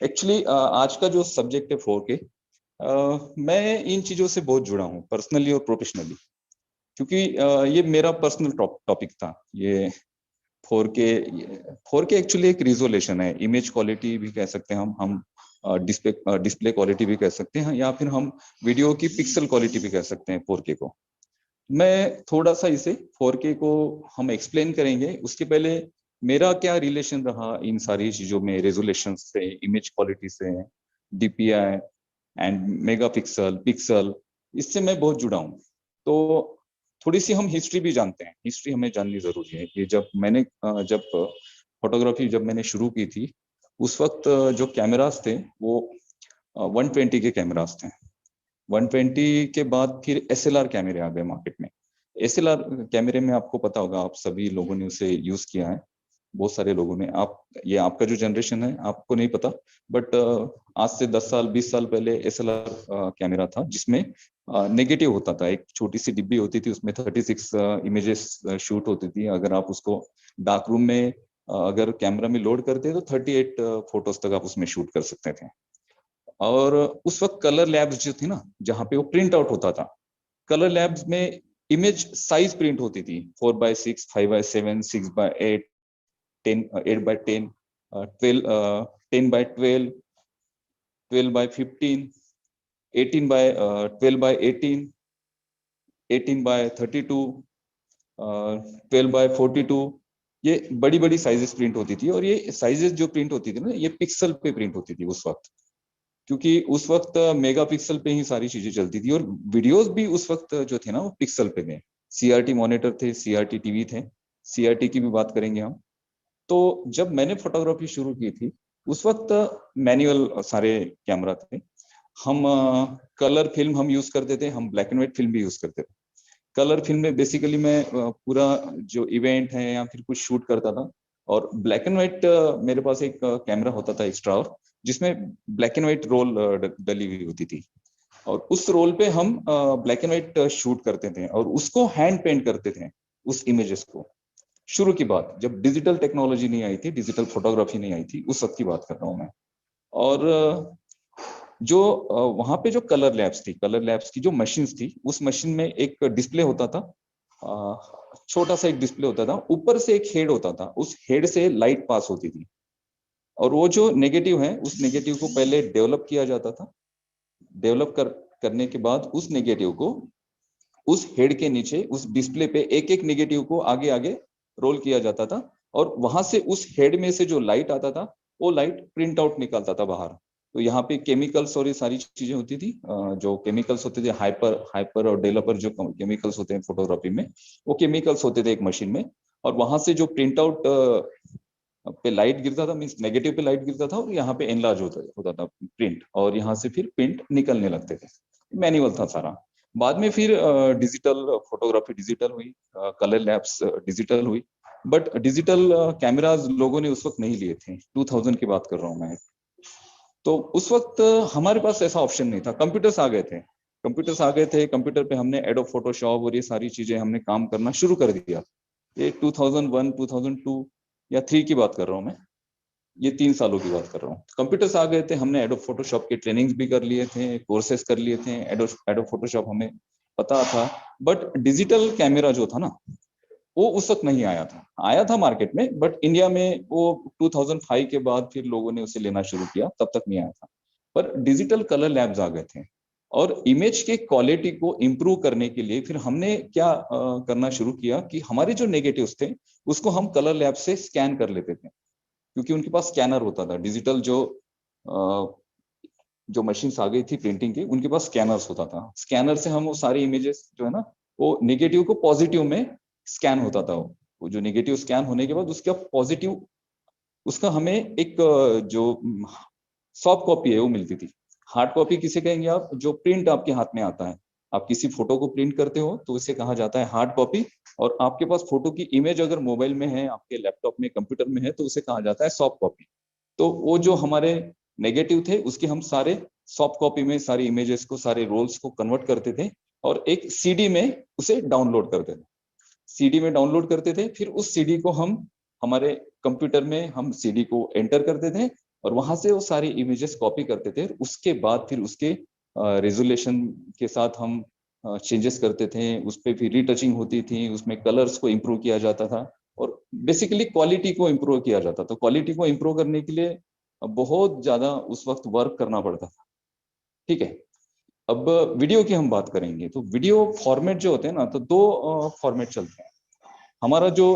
Actually आज का जो सब्जेक्ट है 4K, मैं इन चीजों से बहुत जुड़ा हूँ पर्सनली और प्रोफेशनली, क्योंकि ये मेरा पर्सनल टॉपिक था। ये 4K 4K एक्चुअली एक रिजोल्यूशन है, इमेज क्वालिटी भी कह सकते हैं हम डिस्प्ले डिस्प्ले क्वालिटी भी कह सकते हैं, या फिर हम वीडियो की पिक्सल क्वालिटी भी कह सकते हैं 4K को। मैं थोड़ा सा इसे 4K को हम एक्सप्लेन करेंगे। उसके पहले मेरा क्या रिलेशन रहा इन सारी चीजों में, रेजोल्यूशन से, इमेज क्वालिटी से, DPI एंड मेगापिक्सल, पिक्सल, इससे मैं बहुत जुड़ा हूँ। तो थोड़ी सी हम हिस्ट्री भी जानते हैं, हिस्ट्री हमें जाननी जरूरी है। कि जब फोटोग्राफी जब मैंने शुरू की थी, उस वक्त जो कैमरास थे वो 120 के कैमरास थे। 120 के बाद फिर SLR कैमरे आ गए मार्केट में। SLR कैमरे में आपको पता होगा, आप सभी लोगों ने उसे यूज किया है, बहुत सारे लोगों ने। ये आपका जो जनरेशन है आपको नहीं पता, बट आज से 10 साल 20 साल पहले SLR कैमरा था, जिसमें नेगेटिव होता था। एक छोटी सी डिब्बी होती थी, उसमें 36 इमेजेस शूट होती थी। अगर आप उसको डार्क रूम में अगर कैमरा में लोड करते तो 38 फोटोज तक आप उसमें शूट कर सकते थे। और उस वक्त कलर लैब्स जो थी ना, जहाँ पे वो प्रिंट आउट होता था, कलर लैब्स में इमेज साइज प्रिंट होती थी, 4x6, 5x7, 6x8, 8x10, 12, 10x12, 12x15, 12x18, 18x32, 12x42। ये बड़ी बड़ी साइजेस प्रिंट होती थी, और ये साइजेस जो प्रिंट होती थी ना, ये पिक्सल पे प्रिंट होती थी उस वक्त। क्योंकि उस वक्त मेगापिक्सल पे ही सारी चीजें चलती थी, और वीडियोस भी उस वक्त जो थे ना वो पिक्सल पे थे। CRT मॉनिटर थे, CRT टीवी थे, CRT की भी बात करेंगे हम। तो जब मैंने फोटोग्राफी शुरू की थी, उस वक्त मैनुअल सारे कैमरा थे। हम कलर फिल्म हम यूज करते थे, हम ब्लैक एंड व्हाइट फिल्म भी यूज करते थे। कलर फिल्म में बेसिकली मैं पूरा जो इवेंट है या फिर कुछ शूट करता था। और ब्लैक एंड व्हाइट मेरे पास एक कैमरा होता था एक्स्ट्रा, और जिसमें ब्लैक एंड व्हाइट रोल डली हुई होती थी। और उस रोल पे हम ब्लैक एंड व्हाइट शूट करते थे, और उसको हैंड पेंट करते थे उस इमेजेस को। शुरू की बात, जब डिजिटल टेक्नोलॉजी नहीं आई थी, डिजिटल फोटोग्राफी नहीं आई थी, उस वक्त की बात कर रहा हूँ मैं। और जो वहां पे जो कलर लैब्स थी, कलर लैब्स की जो मशीन्स थी, उस मशीन में एक डिस्प्ले होता था, छोटा सा एक डिस्प्ले होता था, ऊपर से एक हेड होता था, उस हेड से लाइट पास होती थी। और वो जो नेगेटिव है, उस नेगेटिव को पहले डेवलप किया जाता था। करने के बाद उस नेगेटिव को उस हेड के नीचे उस डिस्प्ले पे एक एक नेगेटिव को आगे आगे रोल किया जाता था। और वहां से उस हेड में से जो लाइट आता था, वो लाइट प्रिंट आउट निकलता था बाहर। तो यहाँ पे केमिकल्स और ये सारी चीजें होती थी, जो केमिकल्स होते थे, हाइपर हाइपर और डेवलपर जो केमिकल्स होते हैं फोटोग्राफी में, वो केमिकल्स होते थे एक मशीन में। और वहां से जो प्रिंट आउट पे लाइट गिरता था, मीन्स नेगेटिव पे लाइट गिरता था, और यहाँ पे एनलार्ज होता था प्रिंट, और यहाँ से फिर प्रिंट निकलने लगते थे। मैनुअल था सारा। बाद में फिर डिजिटल फोटोग्राफी डिजिटल हुई, कलर लैब्स डिजिटल हुई। बट डिजिटल कैमराज लोगों ने उस वक्त नहीं लिए थे, 2000 की बात कर रहा हूँ मैं। तो उस वक्त हमारे पास ऐसा ऑप्शन नहीं था, कंप्यूटर्स आ गए थे। कंप्यूटर पे हमने एडोब फोटोशॉप और ये सारी चीजें हमने काम करना शुरू कर दिया। ये 2001, 2002 या 3 की बात कर रहा हूँ मैं। ये 3 सालों की बात कर रहा हूँ। कंप्यूटर्स आ गए थे, हमने एडोब फोटोशॉप के ट्रेनिंग्स भी कर लिए थे, कोर्सेज कर लिए थे, एडोब फोटोशॉप हमें पता था। बट डिजिटल कैमरा जो था ना, वो उस वक्त नहीं आया था। आया था मार्केट में, बट इंडिया में वो 2005 के बाद फिर लोगों ने उसे लेना शुरू किया, तब तक नहीं आया था। पर डिजिटल कलर लैब्स आ गए थे। और इमेज के क्वालिटी को इम्प्रूव करने के लिए फिर हमने क्या करना शुरू किया कि हमारे जो नेगेटिव्स थे, उसको हम कलर लैब से स्कैन कर लेते थे। क्योंकि उनके पास स्कैनर होता था, डिजिटल जो मशीन्स आ गई थी प्रिंटिंग की, उनके पास स्कैनर्स होता था। स्कैनर से हम वो सारे इमेजेस जो है ना, वो नेगेटिव को पॉजिटिव में स्कैन होता था। वो जो नेगेटिव स्कैन होने के बाद उसका पॉजिटिव, उसका हमें एक जो सॉफ्ट कॉपी है वो मिलती थी। हार्ड कॉपी किसे कहेंगे आप? जो प्रिंट आपके हाथ में आता है, आप किसी फोटो को प्रिंट करते हो तो उसे कहा जाता है हार्ड कॉपी। और आपके पास फोटो की इमेज अगर मोबाइल में है, आपके लैपटॉप में, कंप्यूटर में है, तो उसे कहा जाता है सॉफ्ट कॉपी। तो वो जो हमारे नेगेटिव थे, उसके हम सारे सॉफ्ट कॉपी में सारी इमेजेस को, सारे रोल्स को कन्वर्ट करते थे, और एक सीडी में उसे डाउनलोड करते थे। सीडी में डाउनलोड करते थे, फिर उस सीडी को हम हमारे कंप्यूटर में हम सीडी को एंटर करते थे, और वहां से वो सारे इमेजेस कॉपी करते थे। उसके बाद फिर उसके रेजोल्यूशन के साथ हम चेंजेस करते थे, उस पर फिर रीटचिंग होती थी, उसमें कलर्स को इम्प्रूव किया जाता था और बेसिकली क्वालिटी को इम्प्रूव किया जाता था। क्वालिटी को इम्प्रूव करने के लिए बहुत ज्यादा उस वक्त वर्क करना पड़ता था। ठीक है, अब वीडियो की हम बात करेंगे तो वीडियो फॉर्मेट जो होते हैं ना, तो दो फॉर्मेट चलते हैं। हमारा जो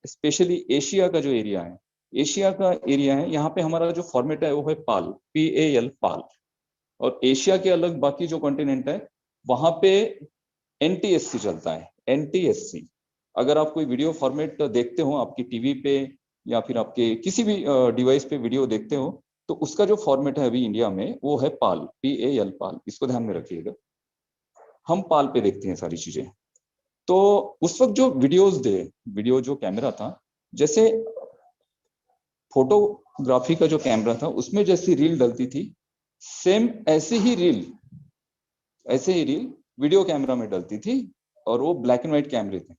स्पेशली एशिया का जो एरिया है, एशिया का एरिया है, यहाँ पे हमारा जो फॉर्मेट है वो है पाल, PAL, पाल। और एशिया के अलग बाकी जो कॉन्टिनेंट है वहां पे NTSC चलता है, NTSC। अगर आप कोई वीडियो फॉर्मेट देखते हो आपकी टीवी पे या फिर आपके किसी भी डिवाइस पे वीडियो देखते हो, तो उसका जो फॉर्मेट है अभी इंडिया में वो है पाल, PAL, पाल। इसको ध्यान में रखिएगा, हम पाल पे देखते हैं सारी चीजें। तो उस वक्त जो वीडियो जो कैमरा था, जैसे फोटोग्राफी का जो कैमरा था उसमें जैसी रील डलती थी, सेम ऐसे ही रील वीडियो कैमरा में डलती थी। और वो ब्लैक एंड व्हाइट कैमरे थे।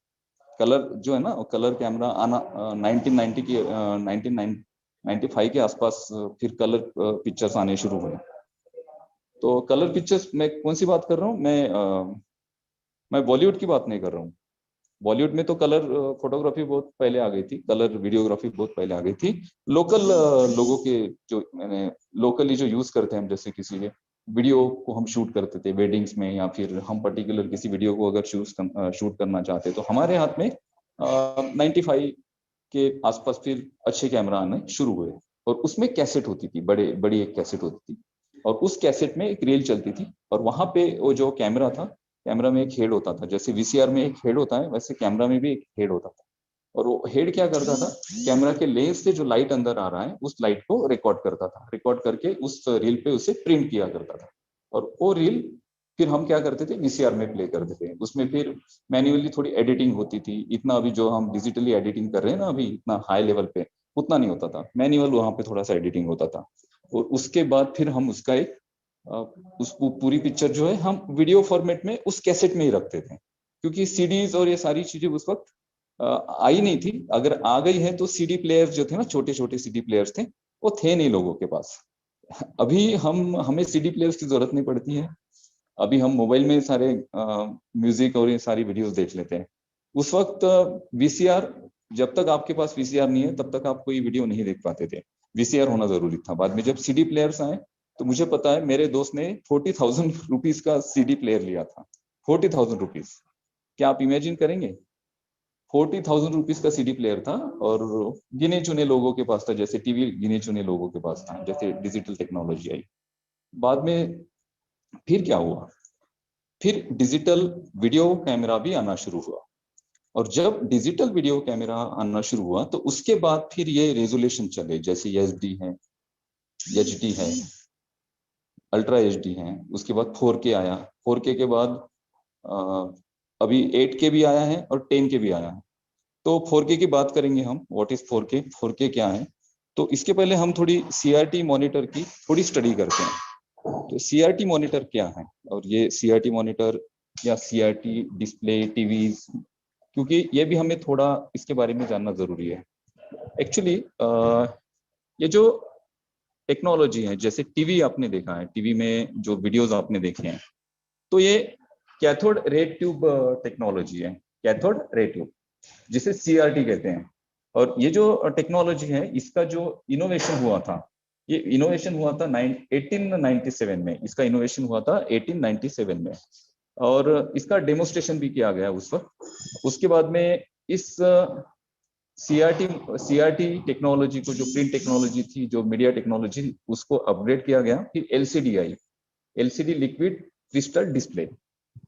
कलर जो है ना, कलर कैमरा आना 1990 की 1995 के आसपास फिर कलर पिक्चर्स आने शुरू हुए। तो कलर पिक्चर्स मैं कौन सी बात कर रहा हूँ, मैं बॉलीवुड की बात नहीं कर रहा हूँ। बॉलीवुड में तो कलर फोटोग्राफी बहुत पहले आ गई थी, कलर वीडियोग्राफी बहुत पहले आ गई थी। लोकल लोगों के जो मैंने लोकली जो यूज करते हैं हम, जैसे किसी के वीडियो को हम शूट करते थे वेडिंग्स में, या फिर हम पर्टिकुलर किसी वीडियो को अगर शूट करना चाहते तो हमारे हाथ में 95 के आसपास फिर अच्छे कैमरा आने शुरू हुए। और उसमें कैसेट होती थी, बड़ी एक कैसेट होती थी, और उस कैसेट में एक रील चलती थी। और वहां पे वो जो कैमरा था, कैमरा में एक हेड होता था, जैसे VCR में एक हेड होता है वैसे कैमरा में भी एक हेड होता था। और वो हेड क्या करता था, कैमरा के लेंस से जो लाइट अंदर आ रहा है उस लाइट को रिकॉर्ड करता था, रिकॉर्ड करके उस रील पे उसे प्रिंट किया करता था। और वो रील फिर हम क्या करते थे, VCR में प्ले करते थे। उसमें फिर मैन्युअली थोड़ी एडिटिंग होती थी, इतना अभी जो हम डिजिटली एडिटिंग कर रहे हैं ना अभी इतना हाई लेवल पे, उतना नहीं होता था, मैन्युअल वहां पे थोड़ा सा एडिटिंग होता था। और उसके बाद फिर हम उसका एक उस पूरी पिक्चर जो है हम वीडियो फॉर्मेट में उस कैसेट में ही रखते थे। क्योंकि सीडीज और ये सारी चीजें उस वक्त आई नहीं थी। अगर आ गई है तो CD प्लेयर्स जो थे ना, छोटे छोटे CD प्लेयर्स थे, वो थे नहीं लोगों के पास। अभी हमें CD प्लेयर्स की जरूरत नहीं पड़ती है। अभी हम मोबाइल में सारे म्यूजिक और ये सारी वीडियोस देख लेते हैं। उस वक्त VCR, जब तक आपके पास VCR नहीं है तब तक आप कोई वीडियो नहीं देख पाते थे, VCR होना जरूरी था। बाद में जब CD प्लेयर्स आए तो मुझे पता है मेरे दोस्त ने 40,000 रुपीज का CD प्लेयर लिया था। 40,000 रुपीज, क्या आप इमेजिन करेंगे? 40,000 रुपीज का CD प्लेयर था। और गिने चुने लोगों के पास था, जैसे टीवी गिने चुने लोगों के पास था, जैसे डिजिटल टेक्नोलॉजी आई। बाद में फिर क्या हुआ, फिर डिजिटल वीडियो कैमरा भी आना शुरू हुआ। और जब डिजिटल वीडियो कैमरा आना शुरू हुआ तो उसके बाद फिर ये रेजोल्यूशन चले, जैसे SD है, HD है, अल्ट्रा HD है। उसके बाद 4K आया, 4K के बाद अभी 8K भी आया है और 10K भी आया है। तो 4K की बात करेंगे हम, व्हाट इज 4K, 4K क्या है। तो इसके पहले हम थोड़ी CRT मॉनिटर की थोड़ी स्टडी करते हैं। तो CRT मॉनिटर क्या है, और ये CRT मॉनिटर या CRT डिस्प्ले टीवीज, क्योंकि ये भी हमें थोड़ा इसके बारे में जानना जरूरी है। एक्चुअली ये जो टेक्नोलॉजी है, जैसे टीवी आपने देखा है, टीवी में जो वीडियोस आपने देखे हैं, तो ये कैथोड रे ट्यूब टेक्नोलॉजी है, कैथोड रे ट्यूब, जिसे CRT कहते हैं। और ये जो टेक्नोलॉजी है इसका जो इनोवेशन हुआ था, ये इनोवेशन हुआ था 1897 में, इसका इनोवेशन हुआ था 1897 में। और इसका डेमोस्ट्रेशन भी किया गया उस वक्त। उसके बाद में इस सीआरटी टेक्नोलॉजी को, जो प्रिंट टेक्नोलॉजी थी, जो मीडिया टेक्नोलॉजी, उसको अपग्रेड किया गया। फिर LCD आई, LCD लिक्विड क्रिस्टल डिस्प्ले।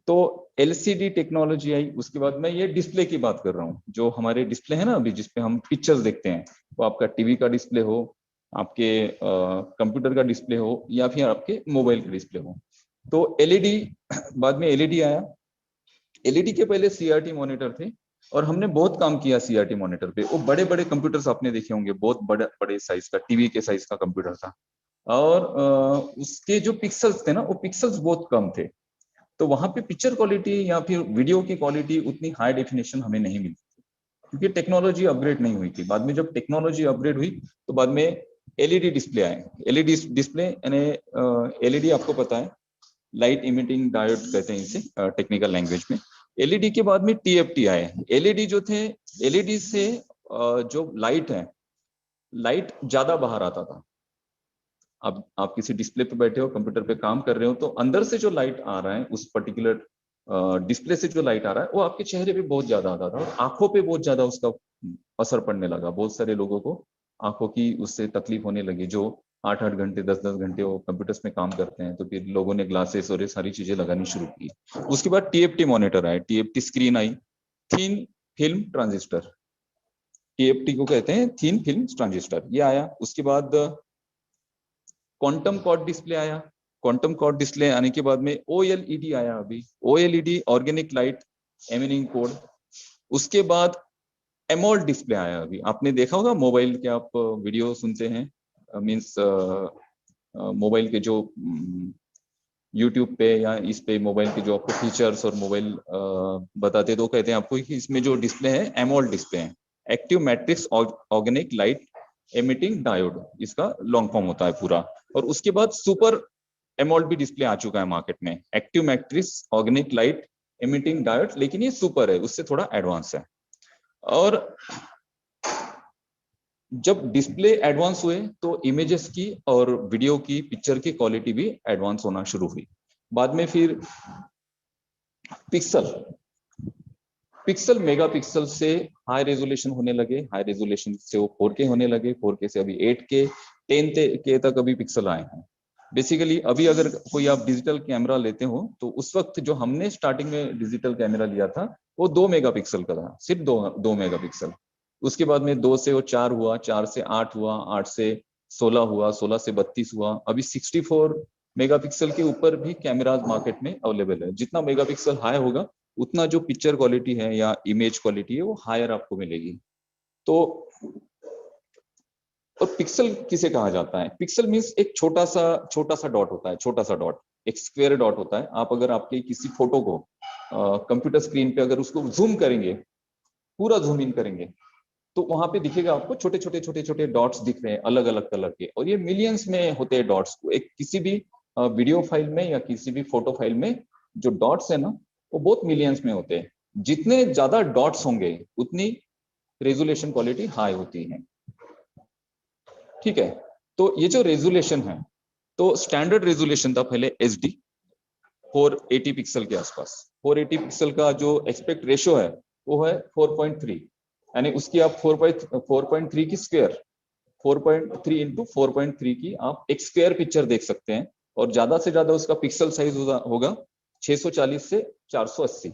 तो LCD टेक्नोलॉजी आई, उसके बाद मैं ये डिस्प्ले की बात कर रहा हूँ, जो हमारे डिस्प्ले है ना अभी जिसपे हम पिक्चर्स देखते हैं, वो आपका टीवी का डिस्प्ले हो, आपके कंप्यूटर का डिस्प्ले हो, या फिर आपके मोबाइल का डिस्प्ले हो। तो LED, बाद में LED आया। LED के पहले CRT मॉनिटर थे, और हमने बहुत काम किया CRT मॉनिटर पे। वो बड़े बड़े कंप्यूटर्स आपने देखे होंगे, बहुत बड़े बड़े साइज का, टीवी के साइज का कंप्यूटर था। और उसके जो पिक्सल्स थे ना, वो पिक्सल्स बहुत कम थे। तो वहां पे पिक्चर क्वालिटी या फिर वीडियो की क्वालिटी उतनी हाई डेफिनेशन हमें नहीं मिलती, क्योंकि टेक्नोलॉजी अपग्रेड नहीं हुई थी। बाद में जब टेक्नोलॉजी अपग्रेड हुई तो बाद में एलईडी डिस्प्ले आए। एलईडी डिस्प्ले यानी एलईडी आपको पता है लाइट इमिटिंग डायोड कहते हैं इसे टेक्निकल लैंग्वेज में। एलईडी के बाद में टीएफटी आए। एलईडी जो थे, एलईडी से जो लाइट है, लाइट ज्यादा बाहर आता था। अब आप किसी डिस्प्ले पे बैठे हो, कंप्यूटर पे काम कर रहे हो, तो अंदर से जो लाइट आ रहा है, उस पर्टिकुलर डिस्प्ले से जो लाइट आ रहा है, वो आपके चेहरे पे बहुत ज्यादा आता था और आंखों पे बहुत ज्यादा उसका असर पड़ने लगा। बहुत सारे लोगों को आंखों की उससे तकलीफ होने लगी, जो 8-8 घंटे 10-10 घंटे वो कंप्यूटर्स में काम करते हैं। तो फिर लोगों ने ग्लासेस और ये सारी चीजें लगानी शुरू की। उसके बाद टीएफटी मॉनिटर आए, TFT screen I, thin film transistor, TFT को कहते हैं थीन फिल्म ट्रांजिस्टर, ये आया। उसके बाद क्वांटम कॉर्ड डिस्प्ले आया। क्वांटम कॉर्ड डिस्प्ले आने के बाद में ओएलईडी आया। अभी ओएलईडी ऑर्गेनिक लाइट एमिनिंग कोड। उसके बाद एमोल्ड डिस्प्ले आया। अभी आपने देखा होगा मोबाइल के, आप वीडियो सुनते हैं, मींस मोबाइल के जो यूट्यूब पे या इस पे मोबाइल के जो आपको फीचर्स और मोबाइल बताते, तो कहते हैं आपको कि इसमें जो डिस्प्ले है एमोल्ड डिस्प्ले है, active matrix organic light emitting diode, इसका लॉन्ग फॉर्म होता है पूरा। और उसके बाद सुपर एमोल्ड भी डिस्प्ले आ चुका है मार्केट में, active matrix organic light emitting diode, लेकिन ये सुपर है, उससे थोड़ा एडवांस है। और जब डिस्प्ले एडवांस हुए तो इमेजेस की और वीडियो की, पिक्चर की क्वालिटी भी एडवांस होना शुरू हुई। बाद में फिर पिक्सल मेगापिक्सल से हाई रेजोल्यूशन होने लगे। हाई रेजोल्यूशन से वो 4K होने लगे, 4K से अभी 8K 10K तक अभी पिक्सल आए हैं। बेसिकली अभी अगर कोई आप डिजिटल कैमरा लेते हो, तो उस वक्त जो हमने स्टार्टिंग में डिजिटल कैमरा लिया था वो 2 मेगापिक्सल का था, सिर्फ 2 मेगापिक्सल। उसके बाद में 2 से वो 4 हुआ, 4 से 8 हुआ, 8 से 16 हुआ, 16 से 32 हुआ। अभी 64 मेगापिक्सल के ऊपर भी कैमराज मार्केट में अवेलेबल है। जितना मेगापिक्सल हाई होगा, उतना जो पिक्चर क्वालिटी है या इमेज क्वालिटी है वो हायर आपको मिलेगी। तो और पिक्सल किसे कहा जाता है? पिक्सल मींस एक छोटा सा डॉट होता है, छोटा सा डॉट, एक स्क्वायर डॉट होता है। आप अगर आपके किसी फोटो को कंप्यूटर स्क्रीन पे अगर उसको जूम करेंगे, पूरा जूम इन करेंगे, तो वहां पे दिखेगा आपको छोटे छोटे डॉट्स दिख रहे हैं अलग अलग कलर के, और ये मिलियंस में होते हैं डॉट्स। एक किसी भी वीडियो फाइल में या किसी भी फोटो फाइल में जो डॉट्स है ना, वो बहुत मिलियंस में होते हैं। जितने ज्यादा डॉट्स होंगे उतनी रेजोल्यूशन क्वालिटी हाई होती है। ठीक है, तो ये जो रेजोल्यूशन है, तो स्टैंडर्ड रेजोल्यूशन था पहले HD 480 पिक्सल के आसपास। 480 पिक्सल का जो एस्पेक्ट रेशियो है वो है 4.3, यानी उसकी आप 4.3 की स्क्वायर, 4.3 इंटू 4.3 की आप एक स्क्वायर पिक्चर देख सकते हैं। और ज्यादा से ज्यादा उसका पिक्सल साइज होगा 640 से 480।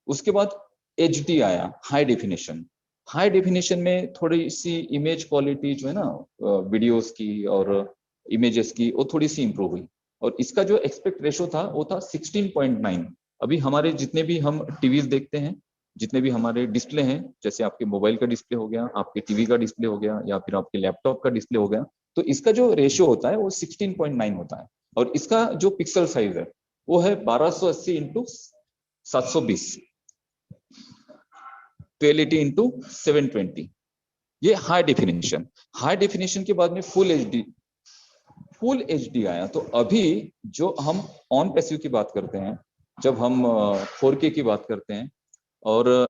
उसके बाद HD आया, हाई डेफिनेशन। हाई डेफिनेशन में थोड़ी सी इमेज क्वालिटी जो है ना, वीडियोस की और इमेजेस की, वो थोड़ी सी इंप्रूव हुई। और इसका जो एक्सपेक्ट रेशो था वो था 16.9। अभी हमारे जितने भी हम टीवीज देखते हैं, जितने भी हमारे डिस्प्ले हैं, जैसे आपके मोबाइल का डिस्प्ले हो गया, आपके टीवी का डिस्प्ले हो गया, या फिर आपके लैपटॉप का डिस्प्ले हो गया, तो इसका जो रेशियो होता है वो 16.9 होता है। और इसका जो पिक्सल साइज है वो है 1280 इंटू 720, 1280 इंटू 720। ये हाई डेफिनेशन। हाई डेफिनेशन के बाद में फुल एचडी आया। तो अभी जो हम ऑन पैसिव की बात करते हैं, जब हम 4K की बात करते हैं, और